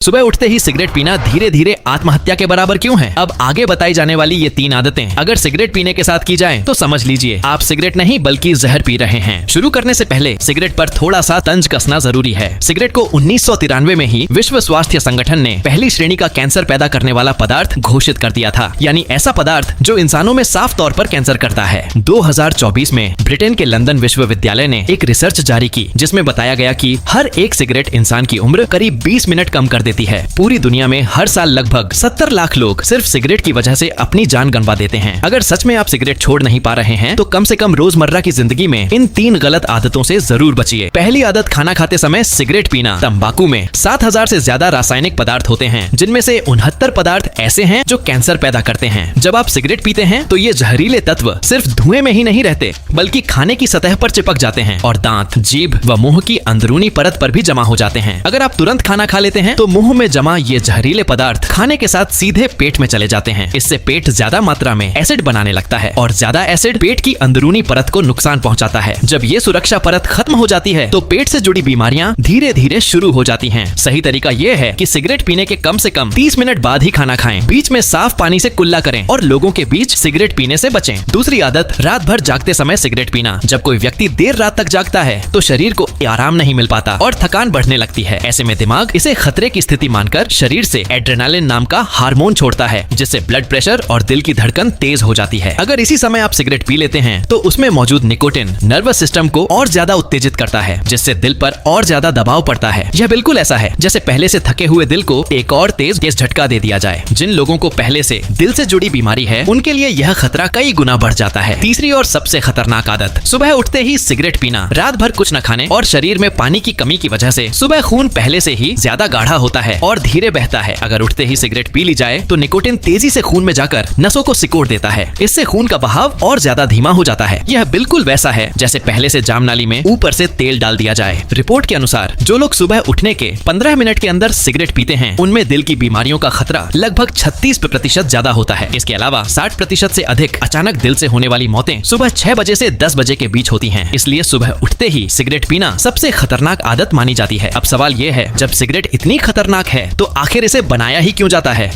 सुबह उठते ही सिगरेट पीना धीरे धीरे आत्महत्या के बराबर क्यों है? अब आगे बताई जाने वाली ये 3 आदतें अगर सिगरेट पीने के साथ की जाएं, तो समझ लीजिए आप सिगरेट नहीं बल्कि जहर पी रहे हैं। शुरू करने से पहले सिगरेट पर थोड़ा सा तंज कसना जरूरी है। सिगरेट को 1993 में ही विश्व स्वास्थ्य संगठन ने पहली श्रेणी का कैंसर पैदा करने वाला पदार्थ घोषित कर दिया था, यानी ऐसा पदार्थ जो इंसानों में साफ तौर पर कैंसर करता है। 2024 में ब्रिटेन के लंदन विश्वविद्यालय ने एक रिसर्च जारी की जिसमें बताया गया कि हर एक सिगरेट इंसान की उम्र करीब 20 मिनट कम कर देती है। पूरी दुनिया में हर साल लगभग 70 लाख लोग सिर्फ सिगरेट की वजह से अपनी जान गंवा देते हैं। अगर सच में आप सिगरेट छोड़ नहीं पा रहे हैं तो कम से कम रोजमर्रा की जिंदगी में इन 3 गलत आदतों से जरूर बचिए। पहली आदत, खाना खाते समय सिगरेट पीना। तंबाकू में 7000 से ज्यादा रासायनिक पदार्थ होते हैं, जिनमें से 69 पदार्थ ऐसे हैं जो कैंसर पैदा करते हैं। जब आप सिगरेट पीते हैं तो ये जहरीले तत्व सिर्फ धुएं में ही नहीं रहते बल्कि खाने की सतह पर चिपक जाते हैं और दांत, जीभ व मुंह की अंदरूनी परत पर भी जमा हो जाते हैं। अगर आप तुरंत खाना खा लेते हैं तो मुंह में जमा ये जहरीले पदार्थ खाने के साथ सीधे पेट में चले जाते हैं। इससे पेट ज्यादा मात्रा में एसिड बनाने लगता है और ज्यादा एसिड पेट की अंदरूनी परत को नुकसान पहुंचाता है। जब ये सुरक्षा परत खत्म हो जाती है तो पेट से जुड़ी बीमारियां धीरे धीरे शुरू हो जाती हैं। सही तरीका ये है कि सिगरेट पीने के कम से कम 30 मिनट बाद ही खाना खाएं। बीच में साफ पानी से कुल्ला करें और लोगों के बीच सिगरेट पीने से बचें। दूसरी आदत, रात भर जागते समय सिगरेट पीना। जब कोई व्यक्ति देर रात तक जागता है तो शरीर को आराम नहीं मिल पाता और थकान बढ़ने लगती है। ऐसे में दिमाग इसे खतरे की स्थिति मानकर शरीर से एड्रेनालिन नाम का हार्मोन छोड़ता है, जिससे ब्लड प्रेशर और दिल की धड़कन तेज हो जाती है। अगर इसी समय आप सिगरेट पी लेते हैं तो उसमें मौजूद निकोटिन नर्वस सिस्टम को और ज्यादा उत्तेजित करता है, जिससे दिल पर और ज्यादा दबाव पड़ता है। यह बिल्कुल ऐसा है जैसे पहले से थके हुए दिल को एक और तेज झटका दे दिया जाए। जिन लोगों को पहले से दिल से जुड़ी बीमारी है उनके लिए यह खतरा कई गुना बढ़ जाता है। तीसरी और सबसे खतरनाक आदत, सुबह उठते ही सिगरेट पीना। रात भर कुछ न खाने और शरीर में पानी की कमी की वजह से सुबह खून पहले से ही ज्यादा गाढ़ा होता है और धीरे बहता है। अगर उठते ही सिगरेट पी ली जाए तो निकोटिन तेजी से खून में जाकर नसों को सिकोड़ देता है। इससे खून का बहाव और ज्यादा धीमा हो जाता है। यह बिल्कुल वैसा है जैसे पहले से जाम नाली में ऊपर से तेल डाल दिया जाए। रिपोर्ट के अनुसार जो लोग सुबह उठने के 15 मिनट के अंदर सिगरेट पीते हैं उनमें दिल की बीमारियों का खतरा लगभग 36% ज्यादा होता है। इसके अलावा 60% से अधिक अचानक दिल से होने वाली मौतें सुबह 6 बजे से 10 बजे के बीच होती हैं। इसलिए सुबह उठते ही सिगरेट पीना सबसे खतरनाक आदत मानी जाती है। अब सवाल ये है, जब सिगरेट इतनी खतरनाक है तो आखिर इसे बनाया ही क्यों जाता है?